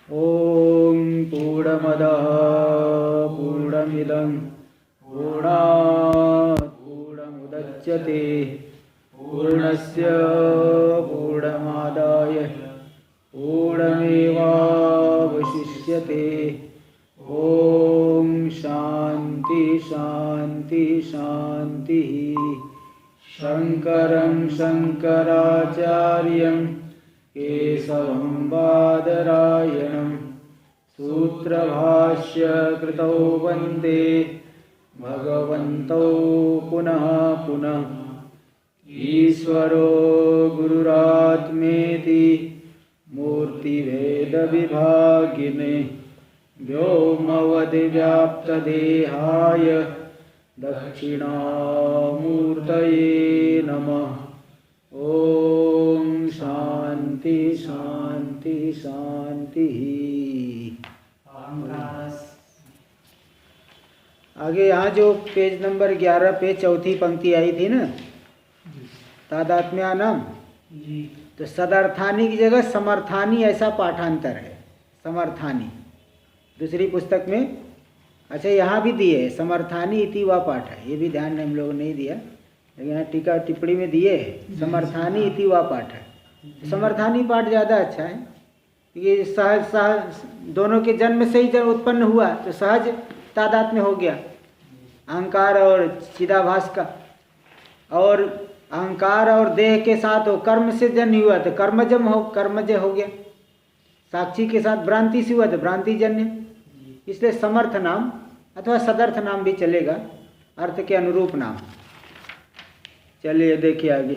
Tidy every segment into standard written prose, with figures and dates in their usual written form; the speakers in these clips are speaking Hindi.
ॐ पूर्णमदः पूर्णमिदं पूर्णात् पूर्णमुदच्यते पूर्णस्य पूर्णमादाय पूर्णमेवावशिष्यते। ॐ शान्ति शान्ति शान्तिः। शङ्करं शङ्कराचार्यं केशवं बादरायणं सूत्रभाष्य कृतौ वन्दे भगवन्तौ पुनः पुनः। ईश्वरो गुरुरात्मेति मूर्तिभेदविभागिने व्योमवद्व्याप्तदेहाय दक्षिणामूर्तये नमः। ओम शांति शांति शांति। आगे यहाँ जो पेज नंबर 11 पे चौथी पंक्ति आई थी ना, तादात्म्या नाम, तो सदर्थानी की जगह समर्थानी ऐसा पाठांतर है। समर्थानी दूसरी पुस्तक में, अच्छा यहाँ भी दिए है समर्थानी इति व पाठ है, ये भी ध्यान हम लोगों ने नहीं दिया, लेकिन यहाँ टीका टिप्पणी में दिए है समर्थानी इति व पाठ है। समर्थानी पाठ ज़्यादा अच्छा है क्योंकि सहज सहज दोनों के जन्म से ही जब उत्पन्न हुआ तो सहज तादात्म्य हो गया अहंकार और चिदाभास का, और अहंकार और देह के साथ वो कर्म से जन्य हुआ तो कर्मजय हो गया, साक्षी के साथ भ्रांति से हुआ तो भ्रांति जन्य। इसलिए समर्थ नाम अथवा सदर्थ नाम भी चलेगा, अर्थ के अनुरूप नाम। चलिए देखिए आगे,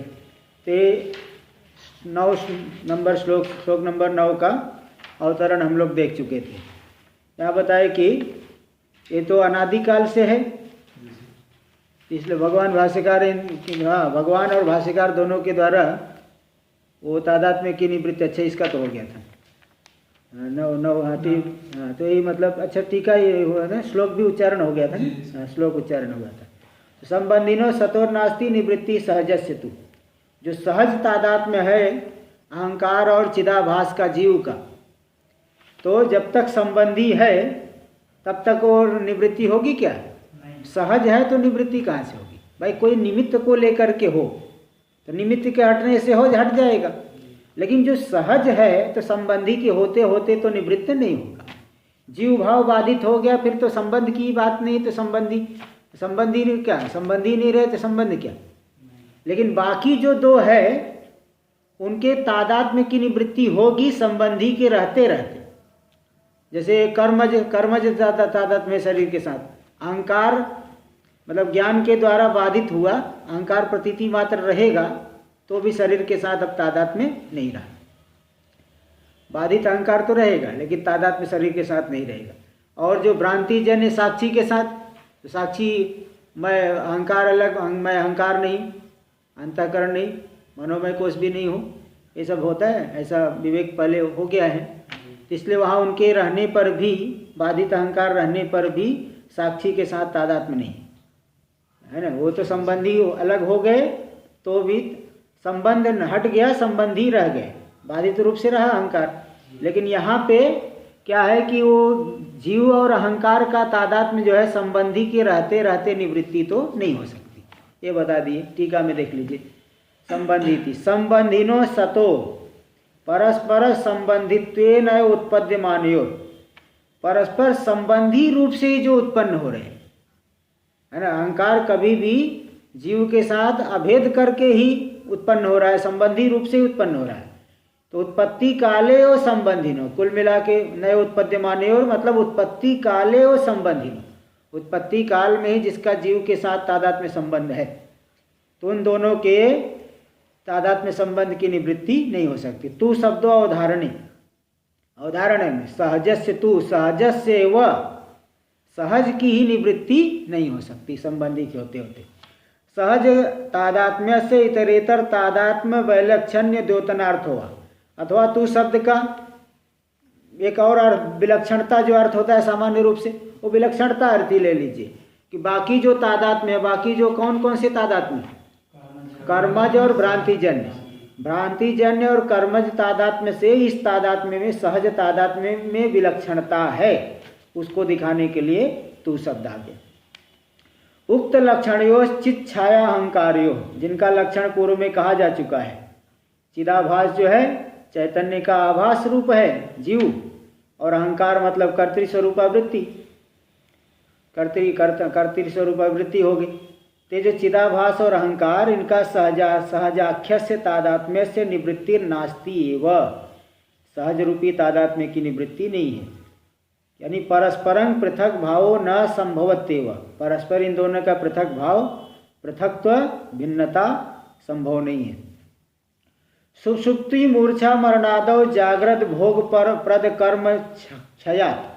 ते 9 नंबर श्लोक नंबर 9 का अवतरण हम लोग देख चुके थे। यहाँ बताए कि ये तो अनादिकाल से है, इसलिए भगवान भगवान और भाष्यकार दोनों के द्वारा वो तादात्म्य की निवृत्ति, अच्छा इसका तो हो गया था 9 ठीक, तो यही मतलब अच्छा टीका ये हुआ ना, श्लोक भी उच्चारण हो गया था ना, श्लोक उच्चारण हुआ था। तो संबंधिनो सतोर नास्ति निवृत्ति सहजस्य तु, जो सहज तादात्म्य है अहंकार और चिदाभास का जीव का, तो जब तक संबंधी है तब तक वो निवृत्ति होगी क्या? सहज है तो निवृत्ति कहाँ से होगी भाई? कोई निमित्त को लेकर के हो तो निमित्त के हटने से हो हट जाएगा, लेकिन जो सहज है तो संबंधी के होते होते तो निवृत्त नहीं होगा। जीव भाव बाधित हो गया फिर तो संबंध की बात नहीं, तो संबंधी क्या, संबंधी नहीं रहे तो संबंध क्या। लेकिन बाकी जो दो है उनके तादात्म्य की निवृत्ति होगी संबंधी के रहते रहते। जैसे कर्मज तादात्म्य शरीर के साथ, अहंकार मतलब ज्ञान के द्वारा बाधित हुआ, अहंकार प्रतीति मात्र रहेगा तो भी शरीर के साथ अब तादात्म्य नहीं रहा। बाधित अहंकार तो रहेगा लेकिन तादात्म्य शरीर के साथ नहीं रहेगा। और जो भ्रांति जन्य साक्षी के साथ, तो साक्षी मैं अहंकार अलग, मैं अहंकार नहीं, अंतःकरण नहीं, मनोमय कोश भी नहीं हूँ, ये सब होता है, ऐसा विवेक पहले हो गया है। इसलिए वहाँ उनके रहने पर भी, बाधित अहंकार रहने पर भी साक्षी के साथ तादात्म्य नहीं है ना। वो तो संबंधी अलग हो गए तो भी संबंध हट गया, संबंधी रह गए, बाधित रूप से रहा अहंकार। लेकिन यहाँ पे क्या है कि वो जीव और अहंकार का तादात्म्य जो है संबंधी के रहते रहते निवृत्ति तो नहीं हो सकती, ये बता दिए। टीका में देख लीजिए, संबंधी थी संबंधिनो सतो परस्पर संबंधित्वेन उत्पद्यमानयोर, परस्पर संबंधी रूप से ही जो उत्पन्न हो रहे हैं है ना। अहंकार कभी भी जीव के साथ अभेद करके ही उत्पन्न हो रहा है, संबंधी रूप से ही उत्पन्न हो रहा है। तो उत्पत्ति काले और संबंधिनो, कुल मिला के नए उत्पद्यमाने और मतलब उत्पत्ति काले और संबंधिनो, उत्पत्ति काल में ही जिसका जीव के साथ तादात्म्य संबंध है, तो उन दोनों के तादात्म्य संबंध की निवृत्ति नहीं हो सकती। तू शब्दों अवधारण में सहजस्य तू, सहजस्य व, सहज की ही निवृत्ति नहीं हो सकती संबंधी के होते होते। सहज तादात्म्य से इतरेतर तादात्म्य वैलक्षण्य द्योतनार्थ हुआ, अथवा तू शब्द का एक और विलक्षणता जो अर्थ होता है सामान्य रूप से, वो विलक्षणता अर्थ ही ले लीजिए कि बाकी जो तादात्म्य, बाकी जो कौन कौन से तादात्म्य, कर्मज और भ्रांतिजन्य, भ्रांति जन्य और कर्मज तादात्म्य से इस तादात्म्य में सहज तादात्म्य में विलक्षणता है, उसको दिखाने के लिए तू शब्द आ गया। उक्त लक्षणयो चित छाया अहंकार्यो, जिनका लक्षण पूर्व में कहा जा चुका है। चिदाभास जो है चैतन्य का आभास रूप है जीव, और अहंकार मतलब कर्तृस्वरूपावृत्ति, कर्तृस्वरूपावृत्ति होगी। ते जो चिदाभास और अहंकार, इनका सहजाख्य से तादात्म्य से निवृत्ति नास्ति एव, सहज रूपी तादात्म्य की निवृत्ति नहीं है। यानी परस्परं पृथक भावो न संभवत्येव, परस्पर इन दोनों का पृथक भाव, पृथकत्व, भिन्नता संभव नहीं है। सुषुप्ति मूर्छा मरणादौ जाग्रत भोग पर प्रद कर्म क्षयात्,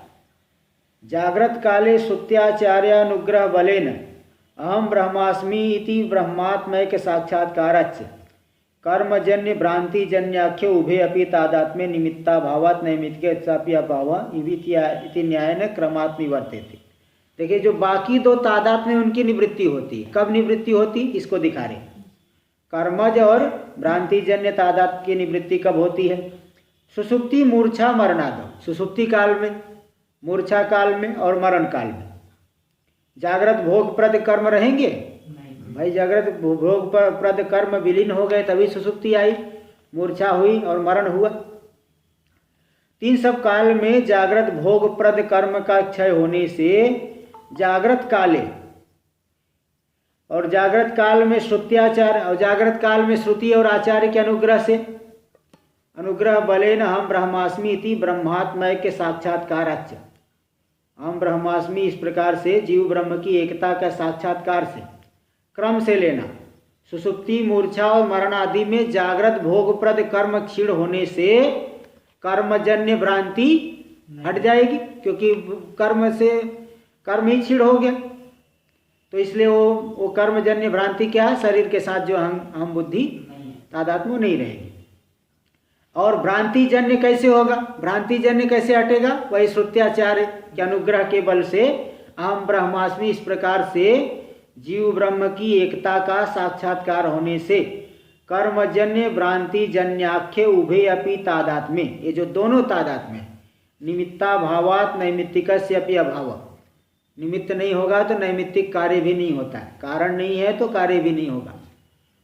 जाग्रत काले सुत्याचार्यानुग्रह बलेन अहम ब्रह्मास्मि इति ब्रह्मात्मैक साक्षात्कारच्च कर्मजन्य भ्रांतिजन्याख्य उभे अपि तादात्म्य निमित्ता भावात् नैमित्तिकस्यापि अभावः इति न्यायेन क्रमात् निवर्तेते। देखिए जो बाकी दो तादात्म्य उनकी निवृत्ति होती है, कब निवृत्ति होती इसको दिखा रहे। कर्मज और भ्रांतिजन्य तादात्म्य की निवृत्ति कब होती है? सुषुप्ति मूर्छा मरणादौ, सुषुप्ति काल में, मूर्छा काल में और मरण काल में। जागृत भोग प्रद कर्म रहेंगे भाई, जागृत भोग प्रद कर्म विलीन हो गए तभी सुषुप्ति आई, मूर्छा हुई और मरण हुआ। तीन सब काल में जागृत भोग प्रद कर्म का क्षय होने से जागृत काले, और जागृत काल में श्रुत्याचार, और जागृत काल में श्रुति और आचार्य के अनुग्रह से, अनुग्रह बलेन हम ब्रह्मास्मि इति ब्रह्मात्मय के साक्षात्काराच्च, हम ब्रह्मास्मि इस प्रकार से जीव ब्रह्म की एकता का साक्षात्कार से, क्रम से लेना। सुषुप्ति मूर्छा और मरण आदि में जागृत भोग प्रद कर्म क्षीण होने से कर्मजन्य भ्रांति हट जाएगी, क्योंकि कर्म से कर्म ही क्षीण हो गया, तो इसलिए वो कर्मजन्य भ्रांति क्या है? शरीर के साथ जो हम बुद्धि तादात्म्य नहीं रहेगी। और भ्रांतिजन्य कैसे होगा? भ्रांतिजन्य कैसे हटेगा? वही श्रुत्याचार्य के अनुग्रह के बल से अहम ब्रह्मास्मि इस प्रकार से जीव ब्रह्म की एकता का साक्षात्कार होने से कर्मजन्य भ्रांतिजन्याख्य उभे अपि तादात्म्य, ये जो दोनों तादात्म्य, निमित्ता भावात् नैमित्तिकस्यापि अभाव, निमित्त नहीं होगा तो नैमित्तिक कार्य भी नहीं होता है, कारण नहीं है तो कार्य भी नहीं होगा।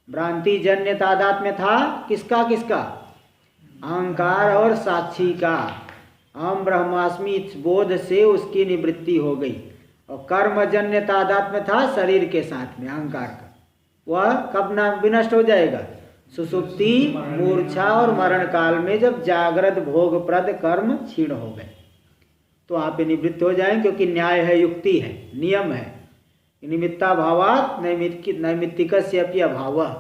भ्रांतिजन्य तादात्म्य था किसका किसका? अहंकार और साक्षी का। अहम ब्रह्मास्मि इस बोध से उसकी निवृत्ति हो गई। और कर्मजन्य तादात्म्य था शरीर के साथ में अहंकार का, वह कब विनष्ट हो जाएगा? सुषुप्ति मूर्छा और मरण काल में जब जागृत भोग प्रद कर्म क्षीण हो गए तो वहाँ पे निवृत्त हो जाएंगे, क्योंकि न्याय है, युक्ति है, नियम है। निमित्ता भावात् नैमित्तिकस्यापि अभावः,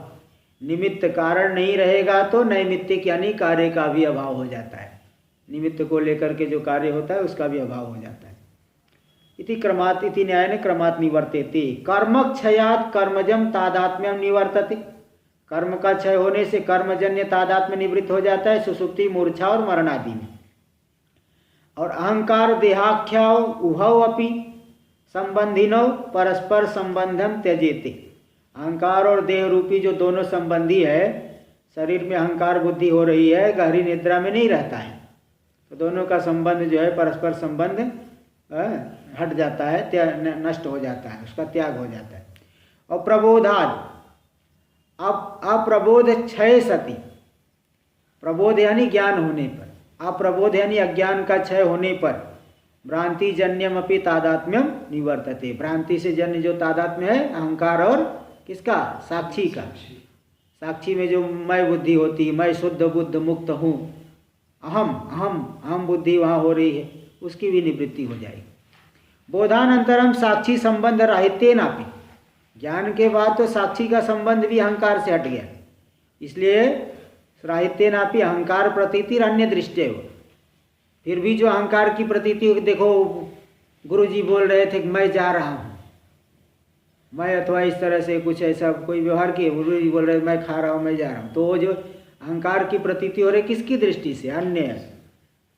निमित्त कारण नहीं रहेगा तो नैमित्तिक यानी कार्य का भी अभाव हो जाता है, निमित्त को लेकर के जो कार्य होता है उसका भी अभाव हो जाता है। इति क्रमात् इति न्यायेन क्रमात् निवर्तेते। कर्म क्षयात् कर्मजम तादात्म्यम निवर्तते, कर्म का क्षय होने से कर्मजन्य तादात्म्य निवृत्त हो जाता है सुषुप्ति मूर्छा और मरण आदि में। और अहंकार देहाख्या उभौ अपि संबंधिनो परस्पर संबंधम त्यजेते, अहंकार और देह रूपी जो दोनों संबंधी है, शरीर में अहंकार बुद्धि हो रही है, गहरी निद्रा में नहीं रहता है, तो दोनों का संबंध जो है परस्पर संबंध हट जाता है, नष्ट हो जाता है, उसका त्याग हो जाता है। और प्रबोधाद, अब अप्रबोध क्षय सति, प्रबोध यानी ज्ञान होने पर, अप्रबोध यानी अज्ञान का क्षय होने पर भ्रांति जन्यम अपि तादात्म्यम निवर्तते, भ्रांति से जन्य जो तादात्म्य है अहंकार और किसका? साक्षी का। साक्षी में जो मैं बुद्धि होती है, मैं शुद्ध बुद्ध मुक्त हूँ, अहम बुद्धि वहाँ हो रही है, उसकी भी निवृत्ति हो जाएगी। बोधानंतरम साक्षी संबंध राहित्येनापि, ज्ञान के बाद तो साक्षी का संबंध भी अहंकार से हट गया, इसलिए राहित्येनापि अहंकार प्रतीति अन्य दृष्टि। फिर भी जो अहंकार की प्रतीति, देखो गुरु जी बोल रहे थे कि मैं जा रहा हूँ, मैं अथवा इस तरह से कुछ ऐसा कोई व्यवहार किए, गुरु जी बोल रहे मैं खा रहा हूँ, मैं जा रहा हूँ, तो वो जो अहंकार की प्रतीति हो रही किसकी दृष्टि से?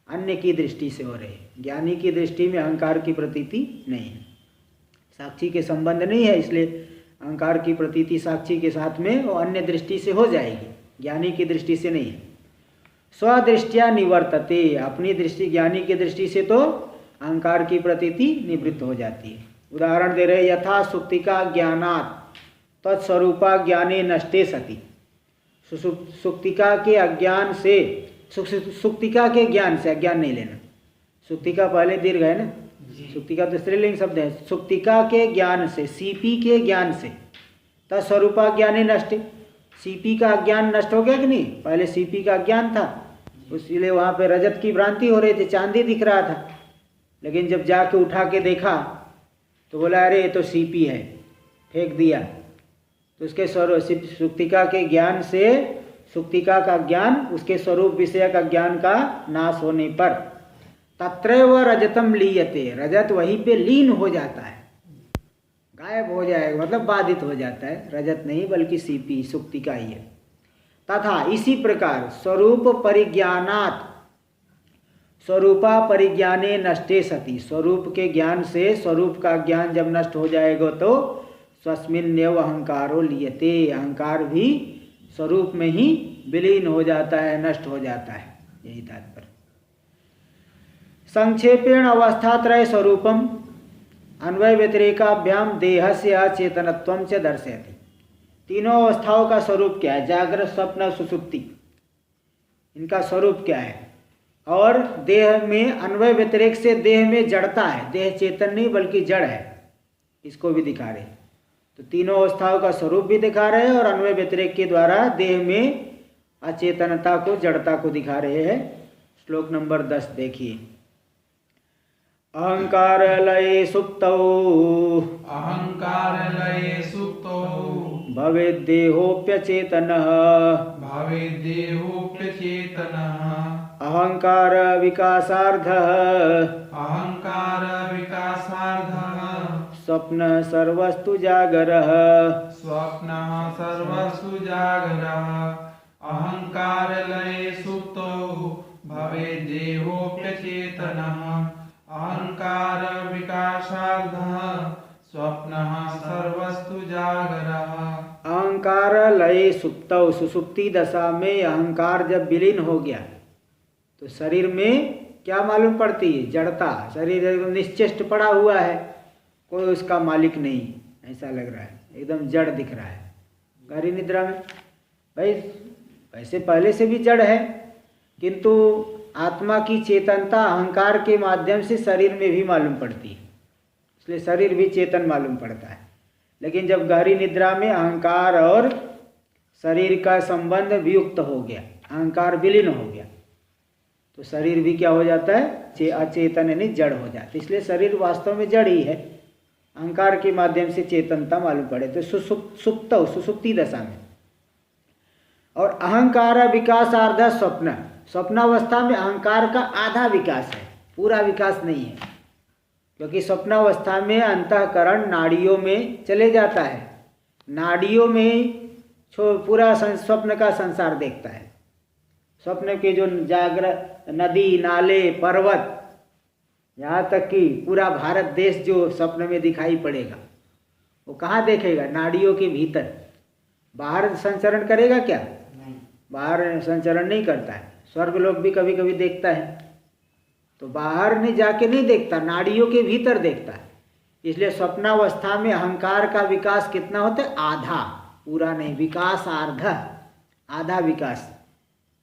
अन्य की दृष्टि से हो रही। ज्ञानी की दृष्टि में अहंकार की प्रतीति नहीं है, साक्षी के संबंध नहीं है, इसलिए अहंकार की प्रतीति साक्षी के साथ में वो अन्य दृष्टि से हो जाएगी, ज्ञानी की दृष्टि से नहीं है। स्वदृष्टिया निवर्तते, अपनी दृष्टि, ज्ञानी की दृष्टि से तो अहंकार की प्रतीति निवृत्त हो जाती है। उदाहरण दे रहे, यथा सुक्तिका ज्ञानात् तत्स्वरूपा ज्ञाने नष्टे सति। सुक्तिका के अज्ञान से, सुक्तिका के ज्ञान से, अज्ञान नहीं लेना, सुक्तिका पहले दीर्घ है ना, सुक्तिका तो स्त्रीलिंग शब्द है। सुक्तिका के ज्ञान से, सीपी के ज्ञान से, तत्स्वरूपा ज्ञाने नष्टे, सीपी का ज्ञान नष्ट हो गया कि नहीं? पहले सीपी का ज्ञान था, इसलिए वहाँ पे रजत की भ्रांति हो रही थी, चांदी दिख रहा था, लेकिन जब जाके उठा के देखा तो बोला अरे ये तो सीपी है, फेंक दिया। तो उसके स्वरूप, सुक्तिका के ज्ञान से, सुक्तिका का ज्ञान, उसके स्वरूप विषय का ज्ञान का नाश होने पर तत्रैव रजतम लीयते, रजत वहीं पे लीन हो जाता है, गायब हो जाएगा, मतलब बाधित हो जाता है। रजत नहीं बल्कि सीपी, सुक्तिका ही है। तथा इसी प्रकार स्वरूप परिज्ञानात् स्वरूपा परिज्ञाने नष्टे सति, स्वरूप के ज्ञान से स्वरूप का ज्ञान जब नष्ट हो जाएगा तो स्वस्मिन्नेव अहंकारो लीयते, अहंकार भी स्वरूप में ही विलीन हो जाता है, नष्ट हो जाता है। यही तात्पर्य। संक्षेपेण अवस्थात्रय स्वरूपम अन्वय व्यतिरेकाभ्याम देहस्य अचेतनत्वं च दर्शयति। तीनों अवस्थाओं का स्वरूप क्या है? जागृत, स्वप्न, सुषुप्ति, इनका स्वरूप क्या है? और देह में अन्वय व्यतिरेक से देह में जड़ता है, देह चेतन नहीं बल्कि जड़ है, इसको भी दिखा रहे। तो तीनों अवस्थाओं का स्वरूप भी दिखा रहे हैं और अन्वय व्यतिरेक के द्वारा देह में अचेतनता को, जड़ता को दिखा रहे हैं। श्लोक नंबर 10 देखिए। अहंकार लये सुप्तौ, अहंकार लये सुप्तौ भवेद्देहोऽप्यचेतनः, भवेद्देहोऽप्यचेतनः अहंकार विकासार्धः, अहंकार विकासार्धः स्वप्न सर्वस्तु जागरः, स्वप्नः सर्वस्तु जागरः। अहंकार लये सुप्तौ भवेद्देहोऽप्यचेतनः, अहंकार विकासार्धः स्वप्नः सर्वस्तु जागरः। अहंकार लये सुप्तौ, सुसुप्ति दशा में अहंकार जब विलीन हो गया तो शरीर में क्या मालूम पड़ती है? जड़ता। शरीर एकदम निश्चेष्ट पड़ा हुआ है, कोई उसका मालिक नहीं, ऐसा लग रहा है, एकदम जड़ दिख रहा है। गहरी निद्रा में भाई वैसे पहले से भी जड़ है, किंतु आत्मा की चेतनता अहंकार के माध्यम से शरीर में भी मालूम पड़ती है, इसलिए शरीर भी चेतन मालूम पड़ता है। लेकिन जब गहरी निद्रा में अहंकार और शरीर का संबंध वियुक्त हो गया, अहंकार विलीन हो गया, तो शरीर भी क्या हो जाता है? अचेतन यानी जड़ हो जाता है। इसलिए शरीर वास्तव में जड़ ही है, अहंकार के माध्यम से चेतनता मालूम पड़े तो सुप्त, सुसुप्ति दशा में। और अहंकार विकासार्ध स्वप्न, स्वप्नावस्था में अहंकार का आधा विकास है, पूरा विकास नहीं है, क्योंकि स्वप्नावस्था में अंतःकरण नाड़ियों में चले जाता है, नाड़ियों में पूरा स्वप्न का संसार देखता है। स्वप्न के जो जागृत नदी, नाले, पर्वत, यहाँ तक कि पूरा भारत देश जो स्वप्न में दिखाई पड़ेगा, वो कहाँ देखेगा? नाड़ियों के भीतर। बाहर संचरण करेगा क्या? नहीं, बाहर संचरण नहीं करता है। स्वर्गलोक भी कभी कभी देखता है, तो बाहर नहीं जाके नहीं देखता, नाड़ियों के भीतर देखता है। इसलिए स्वप्नावस्था में अहंकार का विकास कितना होता है? आधा, पूरा नहीं। विकास आर्ध, आधा विकास,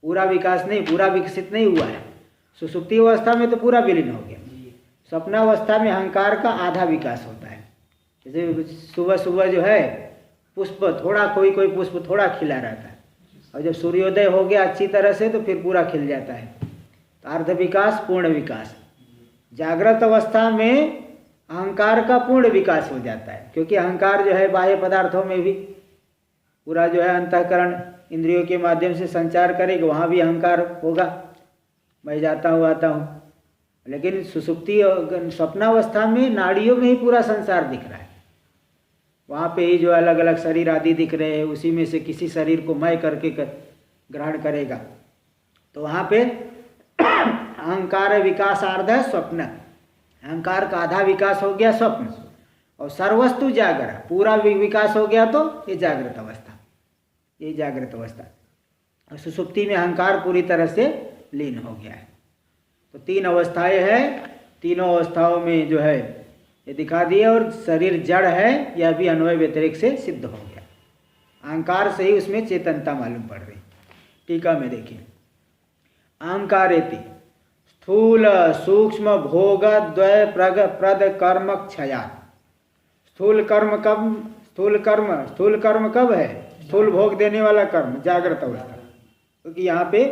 पूरा विकास नहीं, पूरा विकसित नहीं हुआ है। सुसुप्ति अवस्था में तो पूरा विलीन हो गया। स्वप्नावस्था में अहंकार का आधा विकास होता है। जैसे सुबह सुबह जो है पुष्प थोड़ा, कोई कोई पुष्प थोड़ा खिला रहता है, और जब सूर्योदय हो गया अच्छी तरह से तो फिर पूरा खिल जाता है। तो अर्ध विकास, पूर्ण विकास। जागृत अवस्था में अहंकार का पूर्ण विकास हो जाता है, क्योंकि अहंकार जो है बाह्य पदार्थों में भी पूरा जो है अंतःकरण इंद्रियों के माध्यम से संचार करेगा, वहाँ भी अहंकार होगा, मैं जाता हूँ आता हूँ। लेकिन सुसुप्ति स्वप्नावस्था में नाड़ियों में ही पूरा संसार दिख रहा है, वहाँ पे ही जो अलग अलग शरीर आदि दिख रहे हैं, उसी में से किसी शरीर को मैं करके ग्रहण करेगा। तो वहाँ पे अहंकार विकासार्ध है स्वप्न, अहंकार का आधा विकास हो गया स्वप्न, और सर्वस्तु जागर, पूरा विकास हो गया तो ये जागृत अवस्था, ये जागृत अवस्था। और सुषुप्ति में अहंकार पूरी तरह से लीन हो गया है। तो 3 अवस्थाएं हैं, तीनों अवस्थाओं में जो है ये दिखा दिया, और शरीर जड़ है यह भी अन्वय व्यतिरेक से सिद्ध हो गया। अहंकार से ही उसमें चेतनता मालूम पड़ रही। टीका में देखिए, अहंकारेति स्थूल सूक्ष्म भोग द्वय प्रद कर्म क्षया। स्थूल कर्म कब है? स्थूल भोग देने वाला कर्म जागृत अवस्था, क्योंकि यहाँ पे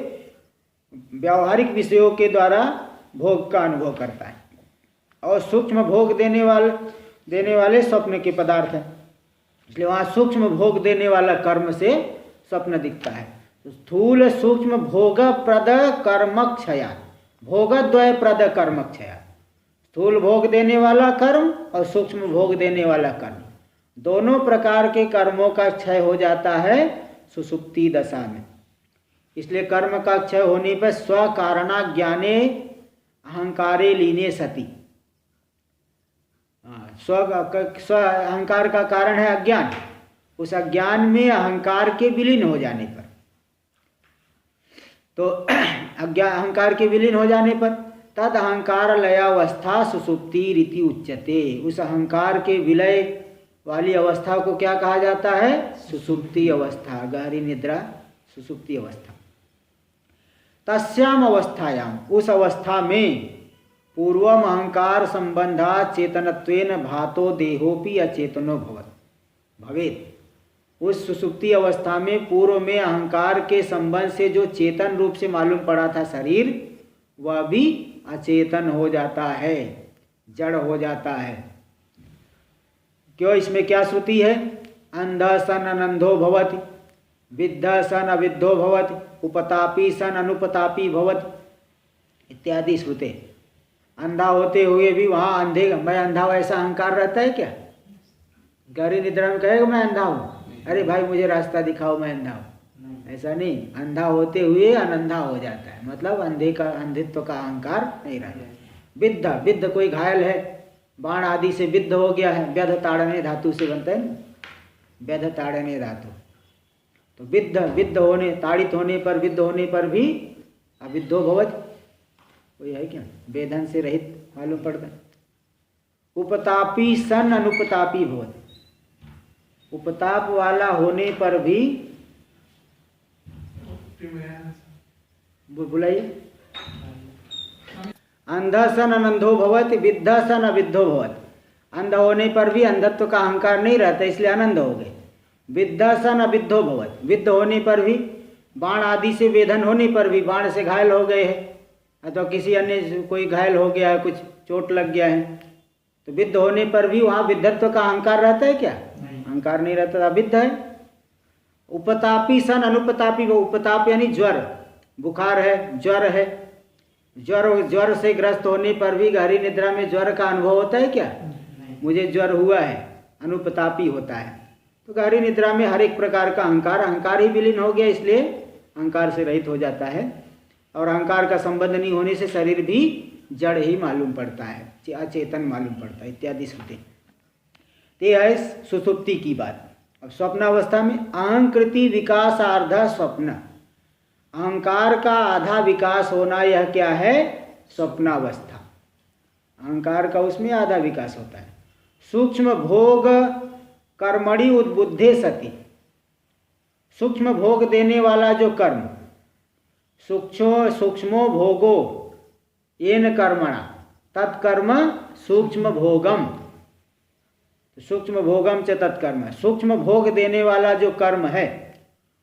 व्यावहारिक विषयों के द्वारा भोग का अनुभव करता है, और सूक्ष्म भोग देने वाले स्वप्न के पदार्थ हैं, इसलिए वहाँ सूक्ष्म भोग देने वाला कर्म से स्वप्न दिखता है। तो स्थूल सूक्ष्म भोग प्रद कर्म क्षया, भोगद्वय प्रद कर्म क्षया, स्थूल भोग देने वाला कर्म और सूक्ष्म भोग देने वाला कर्म, दोनों प्रकार के कर्मों का क्षय हो जाता है सुषुप्ति दशा में। इसलिए कर्म का क्षय होने पर स्वकारणा ज्ञाने अहंकारे लीने सति, स्व अहंकार का कारण है अज्ञान, उस अज्ञान में अहंकार के विलीन हो जाने पर, तो अहंकार के विलीन हो जाने पर तद अहंकार लयावस्था सुषुप्ति रीति उच्यते, उस अहंकार के विलय वाली अवस्था को क्या कहा जाता है? सुषुप्ति अवस्था, गहरी निद्रा सुषुप्ति अवस्था। तस्याम अवस्थायाम, उस अवस्था में पूर्वम अहंकार संबंधा चेतनत्वेन भातो देहोपि अचेतनो भवेत्, उस सुषुप्ति अवस्था में पूर्व में अहंकार के संबंध से जो चेतन रूप से मालूम पड़ा था शरीर, वह भी अचेतन हो जाता है, जड़ हो जाता है। क्यों? इसमें क्या श्रुति है? अंधः सन अनंधो भवति, विद्धः सन अविद्धो भवति, उपतापी सन अनुपतापी भवति इत्यादि श्रुते। अंधा होते हुए भी वहाँ अंधे, मैं अंधा, वैसा अहंकार रहता है क्या? गहरी निद्रा में कहेगा मैं अंधा हूँ, अरे भाई मुझे रास्ता दिखाओ, मैं अंधा हूँ, ऐसा नहीं। अंधा होते हुए अनंधा हो जाता है, मतलब अंधित्व का अहंकार नहीं रहता। विद्ध कोई घायल है, बाण आदि से विद्ध हो गया है, व्यध ताड़ने धातु से बनता है ना, व्यध ताड़ने धातु। तो विद्ध होने, ताड़ित होने पर, विद्ध होने पर भी अविद्धो भवति, कोई है क्या? वेदन से रहित मालूम पड़ता है। उपतापी सन अनुपतापी भवति, उपताप वाला होने पर भी, बुलाइए, अंधा सन अनंधो भवति, विद्धा सन अविद्धो भवति। अंध होने पर भी अंधत्व का अहंकार नहीं रहता, इसलिए आनंद हो गए। विद्धा सन अविद्धो भवति, विद्ध होने पर भी, बाण आदि से वेधन होने पर भी, बाण से घायल हो गए हैं, अथवा किसी अन्य कोई घायल हो गया है, कुछ चोट लग गया है, तो विद्ध होने पर भी वहाँ विद्धत्व का अहंकार रहता है क्या? अहंकार नहीं रहता, विद्ध है। उपतापी सन अनुपतापी, वो उपताप यानी ज्वर, बुखार है, ज्वर है, ज्वर से ग्रस्त होने पर भी गहरी निद्रा में ज्वर का अनुभव होता है क्या? मुझे ज्वर हुआ है, अनुपतापी होता है। तो गहरी निद्रा में हर एक प्रकार का अहंकार ही विलीन हो गया, इसलिए अहंकार से रहित हो जाता है, और अहंकार का संबंध नहीं होने से शरीर भी जड़ ही मालूम पड़ता है, अचेतन मालूम पड़ता है इत्यादि श्रुति। ते है सुषुप्ति की बात। अब स्वप्नावस्था में अहंकृति विकासार्ध स्वप्न, अहंकार का आधा विकास होना, यह क्या है? स्वप्नावस्था। अहंकार का उसमें आधा विकास होता है। सूक्ष्म भोग कर्मणि उद्बुद्धे सति, सूक्ष्म भोग देने वाला जो कर्म, सूक्ष्मो भोगो येन कर्मणा तत्कर्म सूक्ष्म भोगम, सूक्ष्म भोगम च तत्कर्म, सूक्ष्म भोग देने वाला जो कर्म है,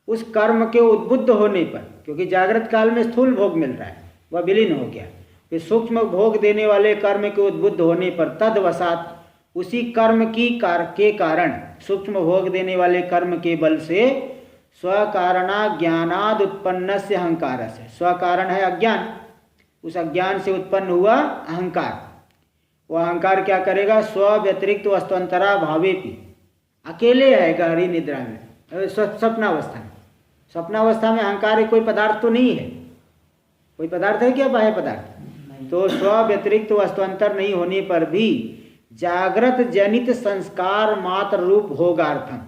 उस कर्म के उद्बुद्ध होने पर, क्योंकि जागृत काल में स्थूल भोग मिल रहा है, वह विलीन हो गया, फिर सूक्ष्म भोग देने वाले कर्म के उद्बुद्ध होने पर तदवसात, उसी कर्म के कारण, सूक्ष्म भोग देने वाले कर्म के बल से स्वकारणा ज्ञानाद उत्पन्न से अहंकार से, स्वकारण है अज्ञान, उस अज्ञान से उत्पन्न हुआ अहंकार, वह अहंकार क्या करेगा? स्व व्यतिरिक्त वस्तुअंतरा भावेपि, अकेले है गहरी निद्रा में, स्वप्नावस्था में। स्वप्नावस्था में अहंकार कोई पदार्थ तो नहीं है, कोई पदार्थ है क्या? बाह्य पदार्थ। तो स्व व्यतिरिक्त वस्तुअंतर नहीं होने पर भी जागृत जनित संस्कार मात्र रूप भोगार्थम,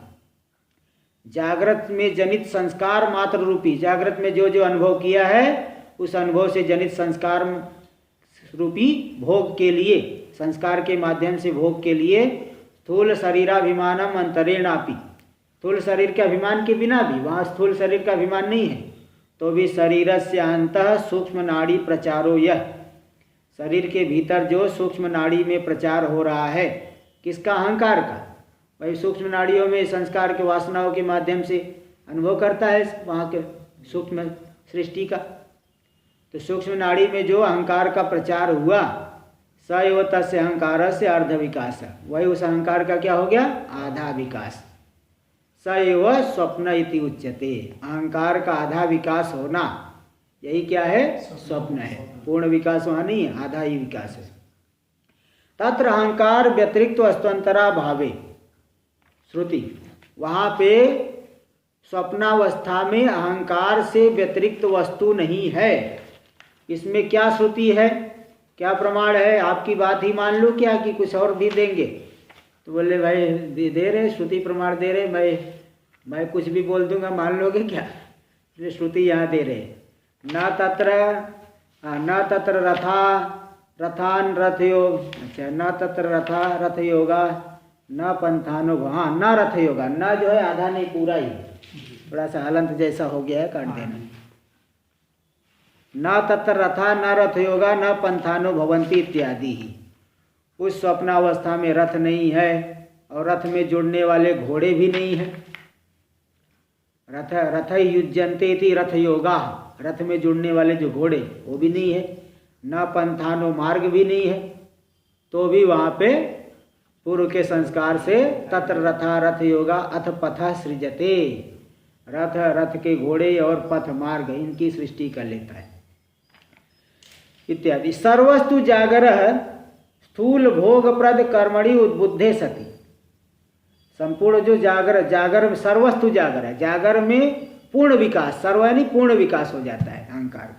जागृत में जनित संस्कार मात्र रूपी, जागृत में जो जो अनुभव किया है उस अनुभव से जनित संस्कार रूपी भोग के लिए, संस्कार के माध्यम से भोग के लिए स्थूल शरीराभिमानम अंतरेणापि, स्थूल शरीर के अभिमान के बिना भी, वहाँ स्थूल शरीर का अभिमान नहीं है तो भी शरीरस्य अंतः सूक्ष्म नाड़ी प्रचारो, यह शरीर के भीतर जो सूक्ष्म नाड़ी में प्रचार हो रहा है, किसका? अहंकार का। भाई सूक्ष्म नाड़ियों में संस्कार के वासनाओं के माध्यम से अनुभव करता है वहाँ के सूक्ष्म सृष्टि का। तो सूक्ष्म नाड़ी में जो अहंकार का प्रचार हुआ, स एव तस्य अहंकार से अर्ध विकास, वही उस अहंकार का क्या हो गया? आधा विकास। स एव स्वप्न इति उच्यते, अहंकार का आधा विकास होना यही क्या है? स्वप्न है। पूर्ण विकास वहाँ नहीं है, आधा ही विकास है। तत्र अहंकार व्यतिरिक्त वस्तुअंतरा भावे, श्रुति, वहाँ पे स्वप्नावस्था में अहंकार से व्यतिरिक्त वस्तु नहीं है। इसमें क्या श्रुति है, क्या प्रमाण है? आपकी बात ही मान लो क्या कि कुछ और भी देंगे? तो बोले भाई दे रहे, श्रुति प्रमाण दे रहे, मैं कुछ भी बोल दूंगा मान लोगे क्या? श्रुति यहाँ दे रहे, न तत्र रथान रथ योग, अच्छा, न तत्र रथ योगा न पंथानुभ, हाँ न रथ योगा, न जो है आधा नहीं पूरा ही, थोड़ा सा हलंत जैसा हो गया है, काट देना। न तत्र रथा न रथ योगा न पंथानुभवंती इत्यादि ही, उस स्वप्नावस्था में रथ नहीं है और रथ में जुड़ने वाले घोड़े भी नहीं है। रथ युज्यन्ते थी रथ योगा, रथ में जुड़ने वाले जो घोड़े वो भी नहीं है, न पंथानो मार्ग भी नहीं है। तो भी वहाँ पे पूर्व के संस्कार से तत्र रथा रथ योगा अथ पथ सृजते, रथ के घोड़े और पथ मार्ग इनकी सृष्टि कर लेता है इत्यादि। सर्वस्तु जागरः स्थूल भोग प्रद कर्मणि उद्बुद्धे सति, संपूर्ण जो जागर सर्वस्तु जागर है, जागर में पूर्ण विकास, सर्व यानी पूर्ण विकास हो जाता है अहंकार।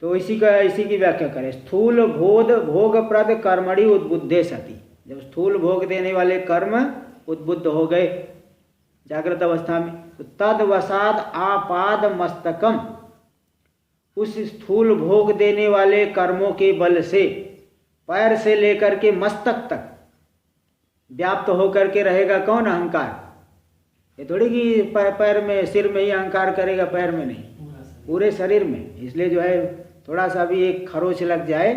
तो इसी की व्याख्या करें, स्थूल भोग प्रद कर्मणि उद्बुद्धे सति, जब स्थूल भोग देने वाले कर्म उद्बुद्ध हो गए जागृत अवस्था में, तो तदवसाद आपाद मस्तकम, उस स्थूल भोग देने वाले कर्मों के बल से पैर से लेकर के मस्तक तक व्याप्त होकर के रहेगा कौन? अहंकार। ये थोड़ी कि पैर में सिर में ही अहंकार करेगा, पैर में नहीं, पूरे शरीर में। इसलिए जो है थोड़ा सा भी एक खरोच लग जाए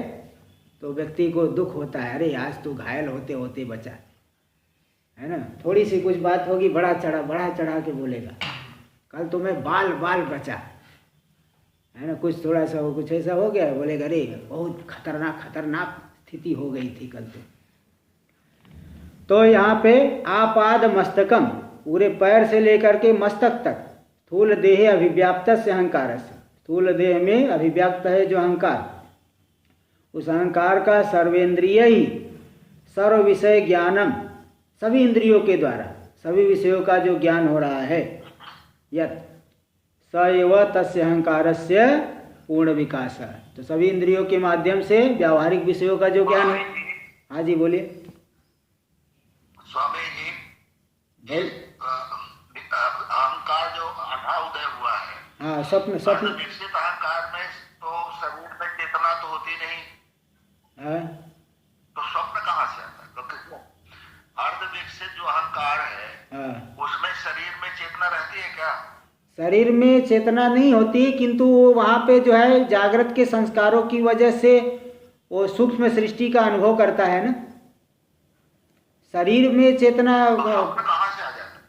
तो व्यक्ति को दुख होता है, अरे आज तो घायल होते होते बचा, है ना। थोड़ी सी कुछ बात होगी बड़ा चढ़ा के बोलेगा, कल तो मैं बाल बचा, है ना। कुछ थोड़ा सा हो, कुछ ऐसा हो गया, बोलेगा अरे बहुत खतरनाक स्थिति हो गई थी कल तो यहाँ पे आपाद मस्तकम, पूरे पैर से लेकर के मस्तक तक, स्थूल देह अभिव्याप्त से अहंकार से, स्थूल देह में अभिव्याप्त है जो अहंकार, उस अहंकार का सर्वेंद्रिय ही सर्व विषय ज्ञानम, सभी इंद्रियों के द्वारा सभी विषयों का जो ज्ञान हो रहा है, यत स एव तस्य अहंकारस्य पूर्ण विकास, तो सभी इंद्रियों के माध्यम से व्यावहारिक विषयों का जो ज्ञान है। हाँ जी बोलिए। स्वामी जी, अहंकार जो आधा उदय हुआ है, हाँ स्वप्न विकसित अहंकार में तो शरीर में चेतना तो होती नहीं, हाँ तो स्वप्न कहाँ से आता है? क्योंकि अर्ध विकसित जो अहंकार है, हाँ, उसमें शरीर में चेतना रहती है क्या? शरीर में चेतना नहीं होती, किंतु वहाँ पे जो है जागृत के संस्कारों की वजह से वो सूक्ष्म सृष्टि का अनुभव करता है ना। शरीर में चेतना, स्वप्न कहाँ से आ जाता है?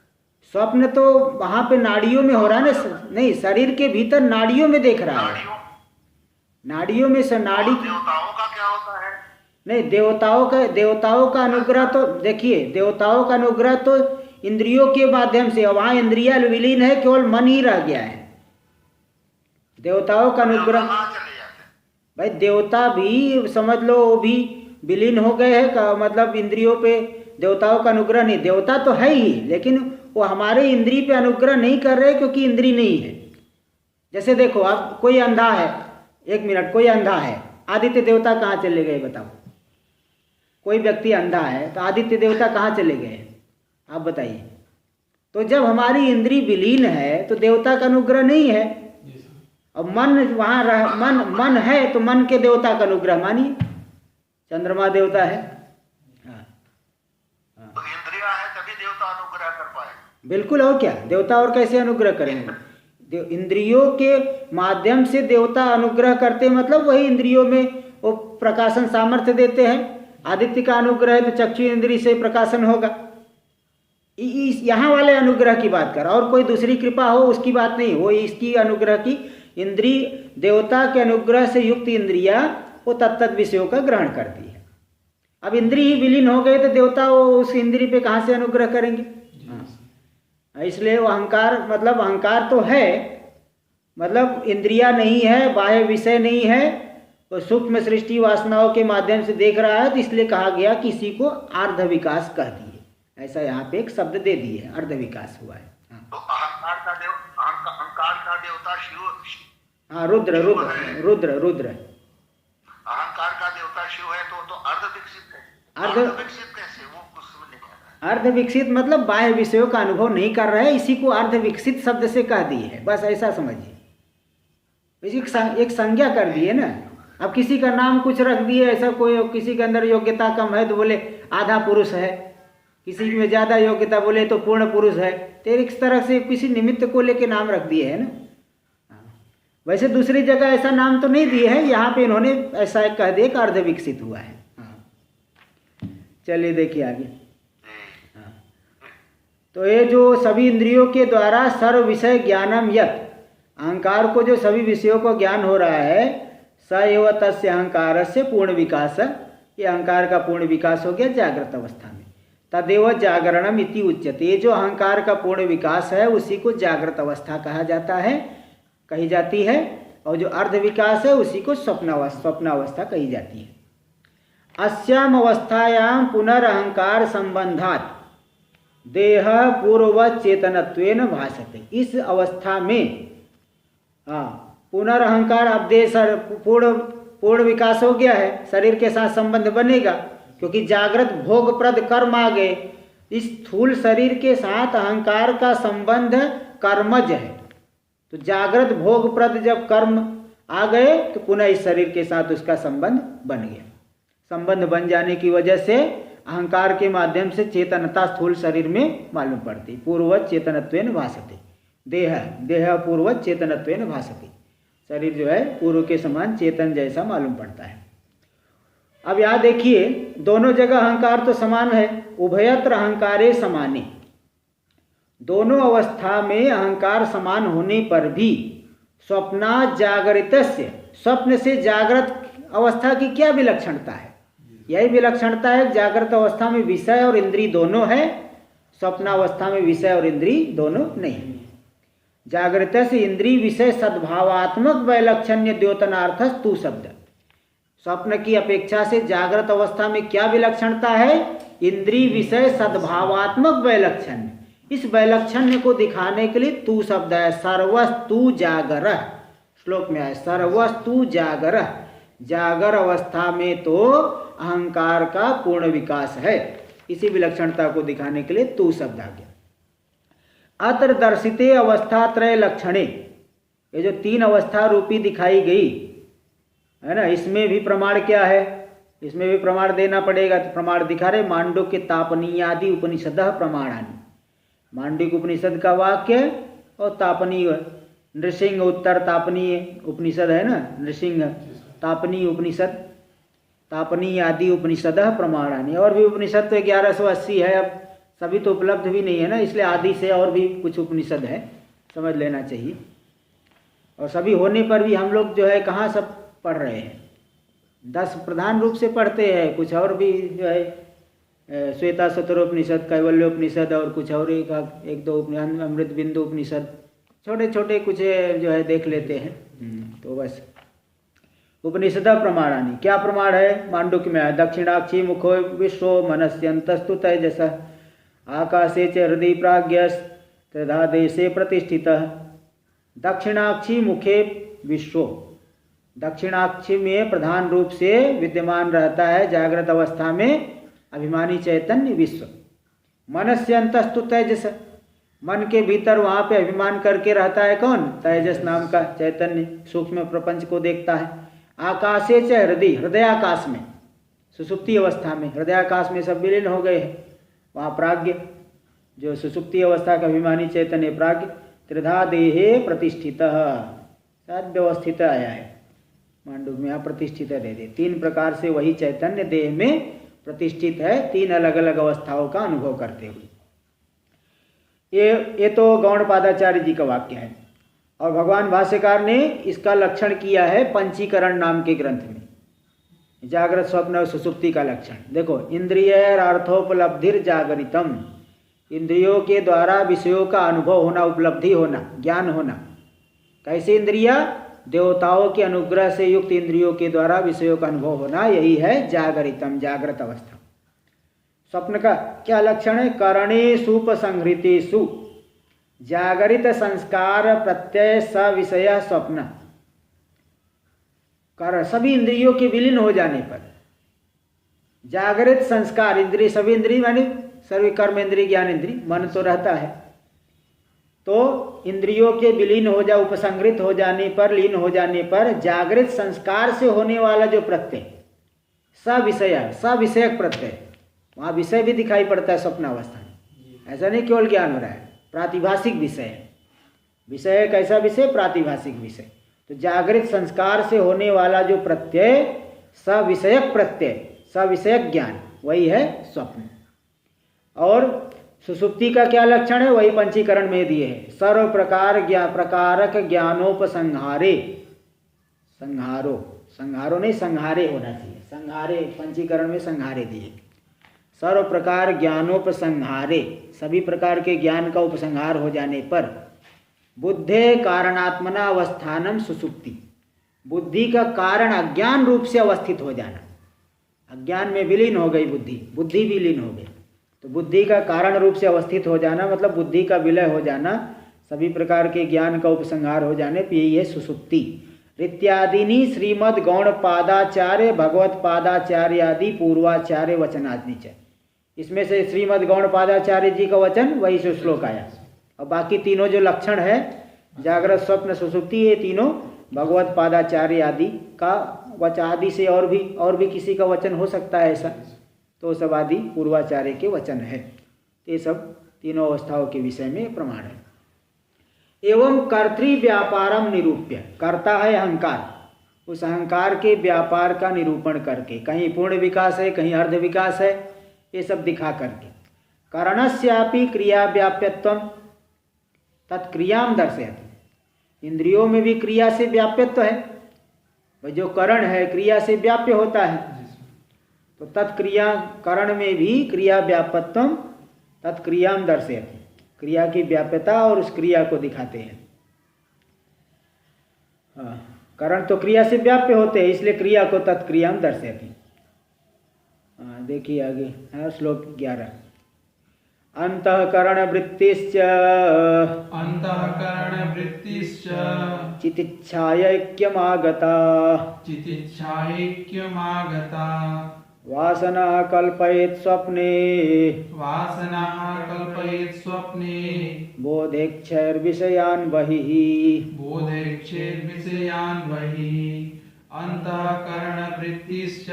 स्वप्न तो वहाँ पे नाड़ियों में हो रहा है ना, नहीं शरीर के भीतर नाड़ियों में देख रहा है, नाड़ियों में से नाड़ी। देवताओं का क्या होता है? नहीं, देवताओं का अनुग्रह तो देखिए, देवताओं का अनुग्रह तो इंद्रियों के माध्यम से, वहाँ इंद्रिया विलीन है, केवल मन ही रह गया है। देवताओं का अनुग्रह, भाई देवता भी समझ लो वो भी विलीन हो गए हैं का मतलब इंद्रियों पे देवताओं का अनुग्रह नहीं, देवता तो है ही लेकिन वो हमारे इंद्रिय पे अनुग्रह नहीं कर रहे क्योंकि इंद्रिय नहीं है। जैसे देखो आप, कोई अंधा है, एक मिनट, कोई अंधा है, आदित्य देवता कहाँ चले गए बताओ? कोई व्यक्ति अंधा है तो आदित्य देवता कहाँ चले गए आप बताइए? तो जब हमारी इंद्री विलीन है तो देवता का अनुग्रह नहीं है। अब मन वहाँ रह, मन है तो मन के देवता का अनुग्रह मानिए, चंद्रमा देवता है। तो इंद्रियां है तभी देवता अनुग्रह कर पाए। बिल्कुल, और क्या, देवता और कैसे अनुग्रह करेंगे? इंद्रियों के माध्यम से देवता अनुग्रह करते, मतलब वही इंद्रियों में वो प्रकाशन सामर्थ्य देते हैं। आदित्य का अनुग्रह है तो चक्षु इंद्रिय से प्रकाशन होगा। यहाँ वाले अनुग्रह की बात कर, और कोई दूसरी कृपा हो उसकी बात नहीं, वो इसकी अनुग्रह की। इंद्रिय देवता के अनुग्रह से युक्त इंद्रिया वो तत्त विषयों का ग्रहण करती है। अब इंद्रिय ही विलीन हो गए तो देवता वो उस इंद्रिय पे कहाँ से अनुग्रह करेंगे? इसलिए वो अहंकार, मतलब अहंकार तो है, मतलब इंद्रिया नहीं है, बाह्य विषय नहीं है, वो सूक्ष्म सृष्टि वासनाओं के माध्यम से देख रहा है, तो इसलिए कहा गया कि इसी को अर्ध विकास कह दिए। ऐसा यहाँ पे एक शब्द दे दिए, अर्ध विकास हुआ है। तो अहंकार का देवता शिव। हाँ, रुद्र रुद्र रुद्र रुद्र अहंकार का देवता शिव है तो अर्ध विकसित है। अर्ध विकसित कैसे? वो कुछ समझ नहीं आ रहा है। अर्ध विकसित मतलब बाह्य विषयों का अनुभव नहीं कर रहे हैं, इसी को अर्ध विकसित शब्द से कह दिए है, बस ऐसा समझिए। एक संज्ञा कर दिए ना। अब किसी का नाम कुछ रख दिए, ऐसा कोई किसी के अंदर योग्यता कम है तो बोले आधा पुरुष है, किसी में ज़्यादा योग्यता बोले तो पूर्ण पुरुष है, तो इस तरह से किसी निमित्त को लेके नाम रख दिए है ना। वैसे दूसरी जगह ऐसा नाम तो नहीं दिए है, यहाँ पे इन्होंने ऐसा कह दिया कि अर्ध विकसित हुआ है। चलिए देखिए आगे। तो ये जो सभी इंद्रियों के द्वारा सर्व विषय ज्ञानम यत, अहंकार को जो सभी विषयों को ज्ञान हो रहा है, स एव तस्य अहंकार से पूर्ण विकास, ये अहंकार का पूर्ण विकास हो गया जागृत अवस्था में। तदेव जागरणम इति उच्यते, ये जो अहंकार का पूर्ण विकास है उसी को जागृत अवस्था कहा जाता है, कही जाती है, और जो अर्ध विकास है उसी को स्वप्नावस्था कही जाती है। अस्याम अवस्थायाम पुनरअहंकार संबंधात देह पूर्ववत चेतनत्वेन भासते, इस अवस्था में पुनरअहंकार, अब देह पूर्ण विकास हो गया है, शरीर के साथ संबंध बनेगा, क्योंकि जागृत भोगप्रद कर्म आ गए। इस स्थूल शरीर के साथ अहंकार का संबंध कर्मज है, तो जागृत भोगप्रद जब कर्म आ गए तो पुनः इस शरीर के साथ उसका संबंध बन गया। संबंध बन जाने की वजह से अहंकार के माध्यम से चेतनता स्थूल शरीर में मालूम पड़ती, पूर्ववत चेतनत्वेन भासते, देह पूर्ववत चेतनत्वेन भासते, शरीर जो है पूर्व के समान चेतन जैसा मालूम पड़ता है। अब यहाँ देखिए, दोनों जगह अहंकार तो समान है, उभयत्र अहंकारे समाने, दोनों अवस्था में अहंकार समान होने पर भी स्वप्ना जागृतस्य, स्वप्न से जागृत अवस्था की क्या विलक्षणता है? यही विलक्षणता है, जागृत अवस्था में विषय और इंद्रिय दोनों है, स्वप्नावस्था में विषय और इंद्रिय दोनों नहीं। जागृत से इंद्रिय विषय सद्भावात्मक वैलक्षण्य द्योतनार्थ तू शब्द, स्वप्न की अपेक्षा से जागृत अवस्था में क्या विलक्षणता है? इंद्रिय विषय सद्भावात्मक वैलक्षण्य, इस वैलक्षण्य को दिखाने के लिए तू शब्द है। सर्वस्तु जागर, श्लोक में है सर्वस्तु जागर, जागर अवस्था में तो अहंकार का पूर्ण विकास है, इसी विलक्षणता को दिखाने के लिए तू शब्द आ गया। अत्र दर्शिते अवस्था त्रय लक्षणे, ये जो तीन अवस्था रूपी दिखाई गई है ना, इसमें भी प्रमाण क्या है? इसमें भी प्रमाण देना पड़ेगा, तो प्रमाण दिखा रहे मांडुक्य तापनीयादि उपनिषद प्रमाणानि, मांडुक्य उपनिषद का वाक्य और तापनीय नृसिंह उत्तर तापनीय उपनिषद है ना, नृसिंह तापनीय उपनिषद, तापनीय आदि उपनिषद प्रमाणानि, और भी उपनिषद तो 1180 है, अब सभी तो उपलब्ध भी नहीं है ना, इसलिए आदि से और भी कुछ उपनिषद है, समझ लेना चाहिए। और सभी होने पर भी हम लोग जो है कहाँ सब पढ़ रहे हैं, 10 प्रधान रूप से पढ़ते हैं, कुछ और भी जो है श्वेता शतरोपनिषद, कैवल्योपनिषद और कुछ और एक दो अमृत बिंदु उपनिषद, छोटे छोटे कुछ जो है देख लेते हैं। तो बस उपनिषद प्रमाणानि, क्या प्रमाण है? मांडुक्य में है दक्षिणाक्षी मुखो विश्व मनस्यंतस्तु तेजस आकाशे च हृदय प्राज्ञस्त्रिधा देशे प्रतिष्ठितः। दक्षिणाक्षी मुखे विश्व, दक्षिणाक्षी में प्रधान रूप से विद्यमान रहता है जागृत अवस्था में अभिमानी चैतन्य विश्व। मनस्यंतस्तु तेजस, मन के भीतर वहाँ पे अभिमान करके रहता है कौन? तेजस नाम का चैतन्य सूक्ष्म प्रपंच को देखता है। आकाशे च हृदय, हृदय आकाश में, सुसुप्ति अवस्था में, हृदय आकाश में सब विलीन हो गए हैं। वहाँ प्राज्ञ जो सुसुप्ति अवस्था का अभिमानी चैतन्य प्राज्ञ त्रिधा देहे प्रतिष्ठित, शायद व्यवस्थित आया है मांडू में, यहाँ प्रतिष्ठित दे दे। 3 प्रकार से वही चैतन्य देह में प्रतिष्ठित है, 3 अलग अलग अवस्थाओं का अनुभव करते हुए। ये तो गौड़पादाचार्य जी का वाक्य है। और भगवान भाष्यकार ने इसका लक्षण किया है पंचीकरण नाम के ग्रंथ में, जागृत स्वप्न और सुसुप्ति का लक्षण। देखो, इंद्रिय अर्थोपलब्धिर जागरितम, इंद्रियों के द्वारा विषयों का अनुभव होना, उपलब्धि होना, ज्ञान होना। कैसे इंद्रिया? देवताओं के अनुग्रह से युक्त इंद्रियों के द्वारा विषयों का अनुभव होना, यही है जागरितम, जागृत अवस्था। स्वप्न का क्या लक्षण है? करणे सुपसंहृतेषु जागरित संस्कार प्रत्यय सविषय स्वप्न। कर सभी इंद्रियों के विलीन हो जाने पर जागृत संस्कार, इंद्रिय सभी इंद्रिय माने सभी कर्म इंद्रिय, ज्ञान इंद्रिय, मन तो रहता है, तो इंद्रियों के विलीन हो जा, उपसंहृत हो जाने पर, लीन हो जाने पर जागृत संस्कार से होने वाला जो प्रत्यय सविषय, सविषयक प्रत्यय, वहाँ विषय भी दिखाई पड़ता है स्वप्नावस्था में। ऐसा नहीं केवल ज्ञान हो रहा है, प्रातिभाषिक विषय। विषय कैसा विषय? प्रातिभाषिक विषय। तो जागृत संस्कार से होने वाला जो प्रत्यय सविषयक प्रत्यय, सविषयक ज्ञान, वही है स्वप्न। और सुसुप्ति का क्या लक्षण है? वही पंचीकरण में दिए है। सर्व प्रकार प्रकारक ज्ञानोपसंहारे, संहारो, संहारो नहीं संहारे होना चाहिए, संहारे पंचीकरण में संहारे दिए। सर्व प्रकार ज्ञानोपसंहारे, सभी प्रकार के ज्ञान का उपसंहार हो जाने पर बुद्धे कारणात्मना अवस्थानम सुसुप्ति, बुद्धि का कारण अज्ञान रूप से अवस्थित हो जाना, अज्ञान में विलीन हो गई बुद्धि, बुद्धि विलीन हो गई, तो बुद्धि का कारण रूप से अवस्थित हो जाना मतलब बुद्धि का विलय हो जाना, सभी प्रकार के ज्ञान का उपसंहार हो जाने पर यही है सुसुप्ति। इत्यादिनी श्रीमद् गौण पादाचार्य भगवत पादाचार्य आदि पूर्वाचार्य वचनादि च, इसमें से श्रीमद् गौण पादाचार्य जी का वचन वही से श्लोक आया। और बाकी तीनों जो लक्षण है जागृत स्वप्न सुसुप्ति, ये तीनों भगवत पादाचार्य आदि का वचन, आदि से और भी किसी का वचन हो सकता है ऐसा, तो सब आदि पूर्वाचार्य के वचन है। ये सब तीनों अवस्थाओं के विषय में प्रमाण है। एवं कर्तृ व्यापारम निरूप्य, करता है अहंकार, उस अहंकार के व्यापार का निरूपण करके, कहीं पूर्ण विकास है कहीं अर्ध विकास है, ये सब दिखा करके, करणस्यापि क्रिया व्याप्यत्वम तत्क्रियाम दर्शयति, इंद्रियों में भी क्रिया से व्याप्यत्व है, भाई जो करण है क्रिया से व्याप्य होता है, तो तत्क्रिया करण में भी क्रिया व्यापत्वम तत्क्रियाम दर्शयति, क्रिया की व्याप्यता और उस क्रिया को दिखाते हैं। करण तो क्रिया से व्याप्य होते हैं, इसलिए क्रिया को तत्क्रियाम दर्शयति। देखिए आगे श्लोक 11, अंतःकरण वृत्तिश्च चितिच्छायैक्यमागता वासना कल्पयेत् स्वप्ने बोधेक्षैर्विषयान् बहिः अंतःकरणवृत्तिश्च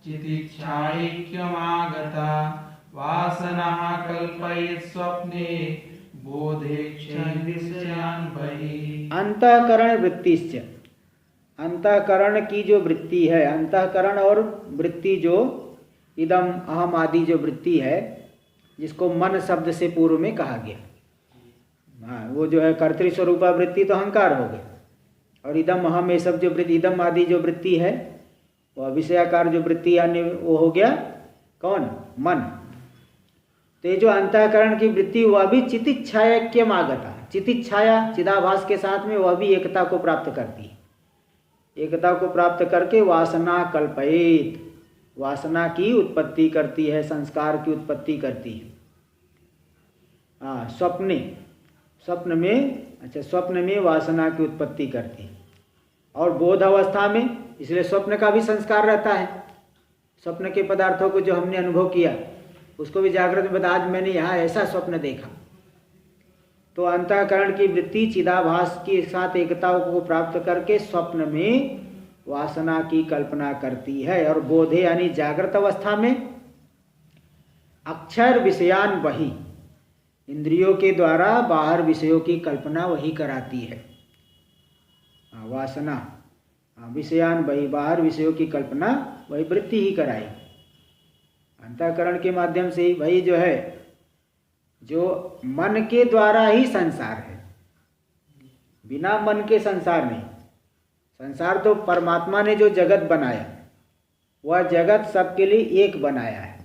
चितिच्छायैक्यमागता वासनाः कल्पयेत् स्वप्ने बोधेक्षैर्विषयान् बहिः। अंतःकरण वृत्तिश्च, अंतःकरण की जो वृत्ति है, अंतःकरण और वृत्ति जो इदम अहम आदि जो वृत्ति है, जिसको मन शब्द से पूर्व में कहा गया, हाँ वो जो है कर्तृस्वरूपा वृत्ति तो अहंकार हो गई, और इदम अहम ये सब जो वृत्ति, इदम आदि जो वृत्ति है वो विषयाकार जो वृत्ति यानी वो हो गया कौन? मन। तो ये जो अंतःकरण की वृत्ति वह भी चितिच्छायैक्यमागता, चितिच्छाया चिदाभास के साथ में वह भी एकता को प्राप्त करती है, एकता को प्राप्त करके वासना कल्पयेत, वासना की उत्पत्ति करती है, संस्कार की उत्पत्ति करती है। स्वप्ने, स्वप्न में, अच्छा स्वप्न में वासना की उत्पत्ति करती है, और बोध अवस्था में, इसलिए स्वप्न का भी संस्कार रहता है। स्वप्न के पदार्थों को जो हमने अनुभव किया उसको भी जागृत में बता, आज मैंने यहाँ ऐसा स्वप्न देखा, तो अंतःकरण की वृत्ति चिदाभास के साथ एकता को प्राप्त करके स्वप्न में वासना की कल्पना करती है। और बोधे यानी जागृत अवस्था में अक्षर विषयान वही, इंद्रियों के द्वारा बाहर विषयों की कल्पना वही कराती है। वासना विषयान वही, बाहर विषयों की कल्पना वही वृत्ति ही कराई। अंतःकरण के माध्यम से ही वही जो है, जो मन के द्वारा ही संसार है, बिना मन के संसार नहीं। संसार तो परमात्मा ने जो जगत बनाया, वह जगत सबके लिए एक बनाया है,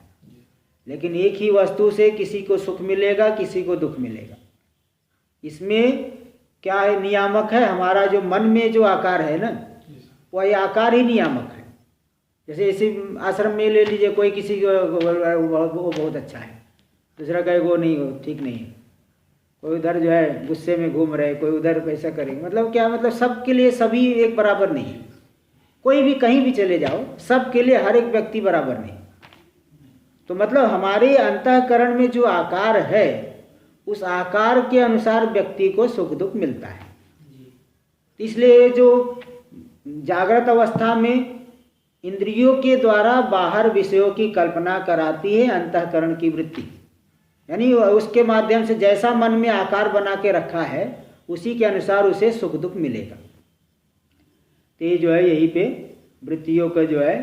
लेकिन एक ही वस्तु से किसी को सुख मिलेगा, किसी को दुख मिलेगा। इसमें क्या है, नियामक है हमारा जो मन में जो आकार है ना, वह आकार ही नियामक है। जैसे इसी आश्रम में ले लीजिए, कोई किसी को वो बहुत अच्छा है, दूसरा कहे वो नहीं, हो ठीक नहीं है। कोई उधर जो है गुस्से में घूम रहे, कोई उधर पैसा करेंगे। मतलब क्या, मतलब सबके लिए सभी एक बराबर नहीं है। कोई भी कहीं भी चले जाओ, सबके लिए हर एक व्यक्ति बराबर नहीं। तो मतलब हमारे अंतःकरण में जो आकार है, उस आकार के अनुसार व्यक्ति को सुख दुख मिलता है। इसलिए जो जागृत अवस्था में इंद्रियों के द्वारा बाहर विषयों की कल्पना कराती है अंतःकरण की वृत्ति, यानी उसके माध्यम से जैसा मन में आकार बना के रखा है, उसी के अनुसार उसे सुख दुख मिलेगा। तो ये जो है, यहीं पे वृत्तियों का जो है,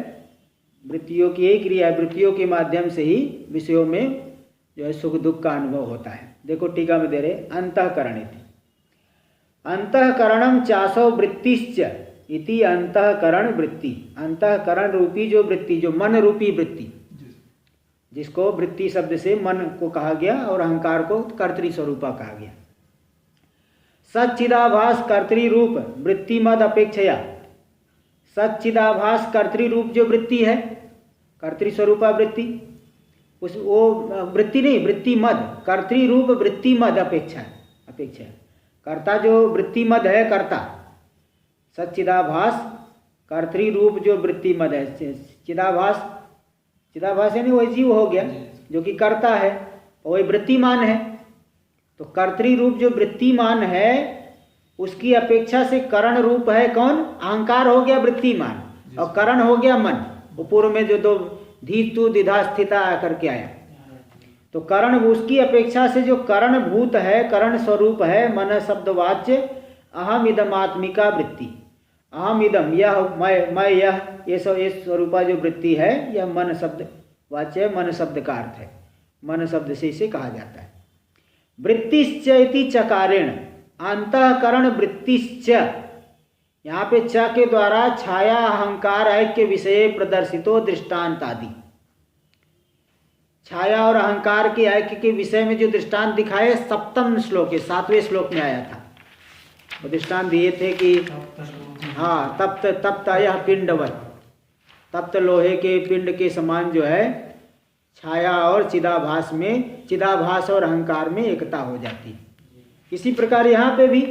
वृत्तियों की एक क्रिया, वृत्तियों के माध्यम से ही विषयों में जो है सुख दुख का अनुभव होता है। देखो टीका में दे रहे, अंतःकरण अंतःकरणम चासो वृत्तिश्च इति अंतःकरण वृत्ति। अंतःकरण रूपी जो वृत्ति, जो मन रूपी वृत्ति, जिसको वृत्ति शब्द से मन को कहा गया और अहंकार को कर्तृ स्वरूपा कहा गया। सच्चिदाभास कर्तृरूप वृत्ति मद अपेक्षया, सच्चिदाभास कर्तृरूप जो वृत्ति है, कर्तृ स्वरूपा वृत्ति, उस वो वृत्ति नहीं, वृत्ति मद, कर्तृरूप वृत्ति मद अपेक्षा, कर्ता जो वृत्ति मद है, कर्ता सच्चिदाभास कर्तृरूप जो वृत्ति मद है। चिदाभास, चिदाभास यानी वही जीव हो गया जो कि कर्ता है, वही वृत्तिमान है। तो कर्तृरूप जो वृत्तिमान है, उसकी अपेक्षा से करण रूप है कौन, अहंकार हो गया वृत्तिमान, और करण हो गया मन। वो पूर्व में जो दो धीतु द्विधा स्थिता आकर के आया, तो करण उसकी अपेक्षा से जो करण भूत है, करण स्वरूप है, मन शब्दवाच्य अहम इदमात्मिका वृत्ति, अहम इदम, यह मैं यह, ये स्वरूपा जो वृत्ति है, यह मन शब्द वाच्य, मन शब्द का अर्थ है, मन शब्द से इसे कहा जाता है। वृत्तिश्च इति चकारेण, अंतःकरण वृत्तिश्च, यहाँ पे च के द्वारा छाया अहंकार ऐक्य विषय प्रदर्शितो दृष्टांत आदि, छाया और अहंकार के ऐक्य के विषय में जो दृष्टांत दिखाए, सप्तम श्लोक, 7वें श्लोक में आया था। वो दृष्टांत दिए थे कि हाँ, तप्त यह पिंडवत, तप्त लोहे के पिंड के समान जो है छाया और चिदाभास में, चिदाभास और अहंकार में एकता हो जाती है। इसी प्रकार यहाँ पे भी,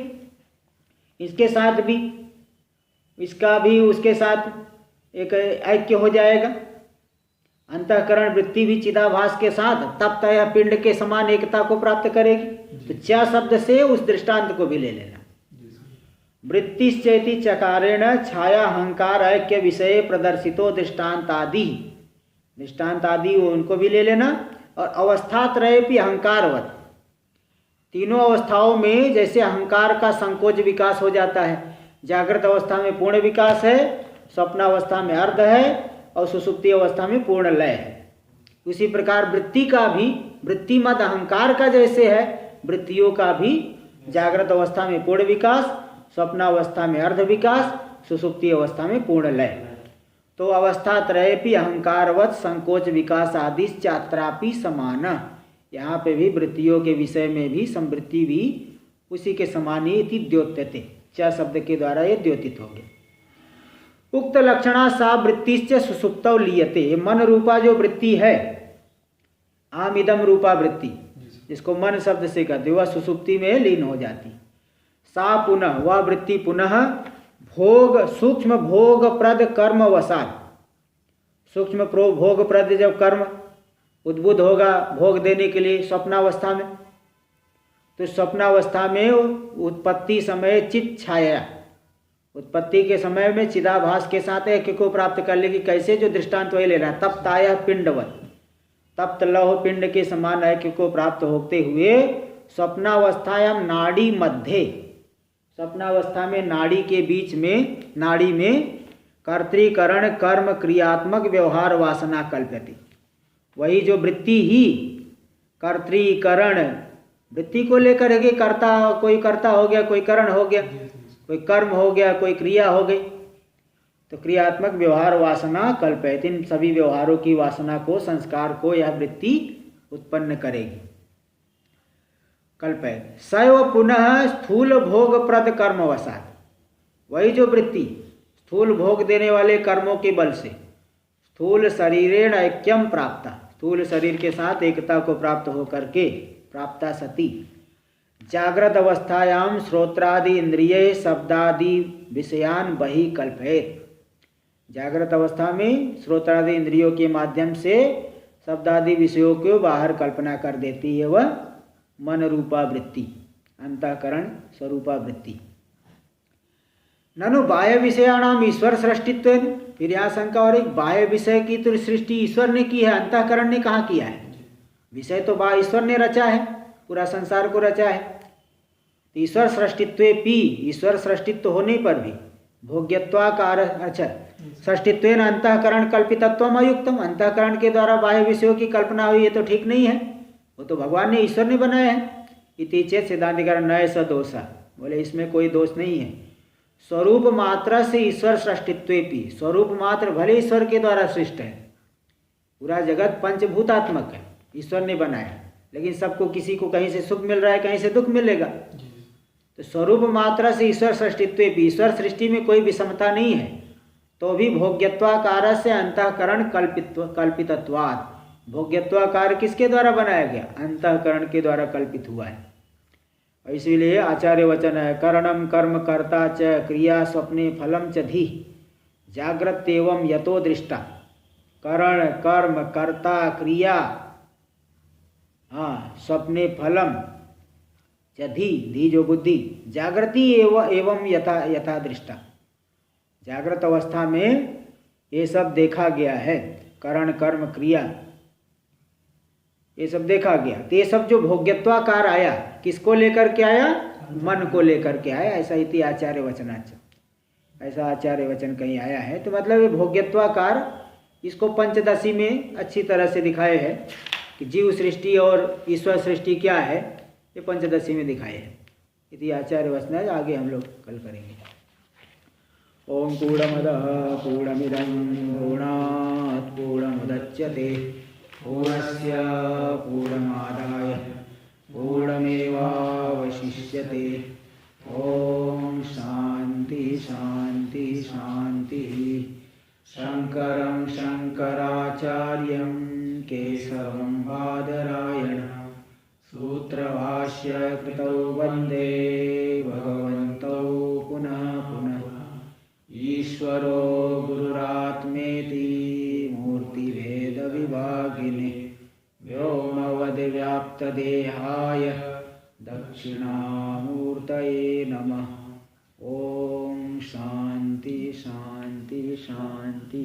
इसके साथ भी, इसका भी उसके साथ एक ऐक्य हो जाएगा। अंतःकरण वृत्ति भी चिदाभास के साथ तप्त यह पिंड के समान एकता को प्राप्त करेगी। तो च शब्द से उस दृष्टांत को भी ले लेना। वृत्तिश्चेति चकारेण छाया अहंकार ऐक्य विषय प्रदर्शितो दृष्टांत आदि, दृष्टांत आदि उनको भी ले लेना। और अवस्थात्रयेपि अहंकारवत, तीनों अवस्थाओं में जैसे अहंकार का संकोच विकास हो जाता है, जागृत अवस्था में पूर्ण विकास है, स्वप्नावस्था में अर्ध है, और सुषुप्ति अवस्था में पूर्ण लय है। उसी प्रकार वृत्ति का भी, वृत्तिमद अहंकार का जैसे है, वृत्तियों का भी जागृत अवस्था में पूर्ण विकास, स्वप्नावस्था में अर्ध विकास, सुषुप्ति अवस्था में पूर्ण लय। तो अवस्था त्रयेपि अहंकारवत संकोच विकास आदि चात्रापि समान, यहाँ पे भी वृत्तियों के विषय में भी संवृत्ति भी उसी के समान ही इति द्योत्यते, च शब्द के द्वारा ये द्योतित हो गए। उक्त लक्षणा सा वृत्तिश्च सुसुप्तौ लीयते, ये मन रूपा जो वृत्ति है, आमिदम रूपा वृत्ति, जिसको मन शब्द से कहते, वह सुसुप्ति में लीन हो जाती। सा पुनः, वह वृत्ति पुनः भोग, सूक्ष्म भोग प्रद कर्म वसात, सूक्ष्म भोग प्रद जब कर्म उद्बुद्ध होगा भोग देने के लिए स्वप्नावस्था में, तो स्वप्नावस्था में उत्पत्ति समय चित छाया, उत्पत्ति के समय में चिदाभास के साथ ऐक्य को प्राप्त कर लेगी। कैसे? जो दृष्टांत वही ले रहा है, तप्ताया पिंडवत, तप्त लौह पिंड के समान ऐक्य को प्राप्त होते हुए स्वप्नावस्थायाम नाड़ी मध्य, स्वप्नावस्था में नाड़ी के बीच में, नाड़ी में कर्तृकरण कर्म क्रियात्मक व्यवहार वासना कल्प्यति। वही जो वृत्ति ही कर्तृकरण, वृत्ति को लेकर है कि कर्ता, कोई कर्ता हो गया, कोई करण हो गया, कोई कर्म हो गया, कोई क्रिया हो गई, तो क्रियात्मक व्यवहार वासना कल्पयति। इन सभी व्यवहारों की वासना को, संस्कार को यह वृत्ति उत्पन्न करेगी। कल्पयति सैव पुनः स्थूल भोग प्रद कर्मवशात, वही जो वृत्ति स्थूल भोग देने वाले कर्मों के बल से स्थूल शरीरेण ऐक्यम प्राप्त, स्थूल शरीर के साथ एकता को प्राप्त होकर के, प्राप्ता सती जागृत अवस्थायाम श्रोत्रादि इंद्रिय शब्दादि विषयान बहि कल्पयेत। जागृत अवस्था में श्रोत्रादि इंद्रियों के माध्यम से शब्दादि विषयों को बाहर कल्पना कर देती है वह मन रूपा वृत्ति, अंतःकरण स्वरूपा वृत्ति। ननु बाह्य विषयाणाम ईश्वर सृष्टित्व, फिर यहाँ शंका और एक बाह्य विषय की तो सृष्टि ईश्वर ने की है, अंतःकरण ने कहाँ किया है? विषय तो बाह्य ईश्वर ने रचा है, पूरा संसार को रचा है। तो ईश्वर सृष्टित्वे पी, ईश्वर सृष्टित्व होने पर भी भोग्यत्वाकार, अच्छा सृष्टित्वेन अंतःकरण कल्पितत्वम अयुक्तम, अंतःकरण के द्वारा बाह्य विषयों की कल्पना हुई है तो ठीक नहीं है, वो तो भगवान ने, ईश्वर ने बनाया है। इति चेत सिद्धांतिकार नय स दोषा, बोले इसमें कोई दोष नहीं है। स्वरूप मात्र से ईश्वर सृष्टित्वे पी, स्वरूप मात्र भले ईश्वर के द्वारा सृष्ट है, पूरा जगत पंचभूतात्मक है, ईश्वर ने बनाया, लेकिन सबको, किसी को कहीं से सुख मिल रहा है, कहीं से दुख मिलेगा। तो स्वरूप मात्रा से ईश्वर सृष्टित्व भी, ईश्वर सृष्टि में कोई विषमता नहीं है, तो भी भोग्यत्वाकार से अंतःकरण कल्पितत्वात्, भोग्यत्वाकार किसके द्वारा बनाया गया? अंतःकरण के द्वारा कल्पित हुआ है। इसीलिए आचार्य वचन है, करणम कर्म कर्ता च क्रिया स्वप्ने फलम च धी जागृत एवं यतो दृष्टा। करण कर्म कर्ता क्रिया, हाँ, स्वप्ने फलम च धी जो बुद्धि, जागृति एवं यथा दृष्टा, जागृत अवस्था में ये सब देखा गया है, करण कर्म क्रिया ये सब देखा गया। तो ये सब जो भोग्यत्वाकार आया, किसको लेकर के आया? मन को लेकर के आया। ऐसा इति आचार्य वचनाच, ऐसा आचार्य वचन कहीं आया है। तो मतलब ये भोग्यत्वाकार, इसको पंचदशी में अच्छी तरह से दिखाए है कि जीव सृष्टि और ईश्वर सृष्टि क्या है, ये पंचदशी में दिखाए है। इति आचार्य वचनाच आगे हम लोग कल करेंगे। ओम पूर्णमदः पूर्णमिदं पूर्णात् पूर्णमुदच्यते पूर्णस्य पूर्णमादाय पूर्णमेवावशिष्यते। ओम शांति शांति शांति। शंकरं शंकराचार्यं केशवं बादरायणं सूत्रभाष्य कृतौ वन्दे भगवन्तौ पुनः पुनः। ईश्वरो गुरुरात्मेति मूर्तिभेदविभागिने व्योमवद्व्याप्तदेहाय दक्षिणामूर्तये नमः। ओम शांति शांति शांति।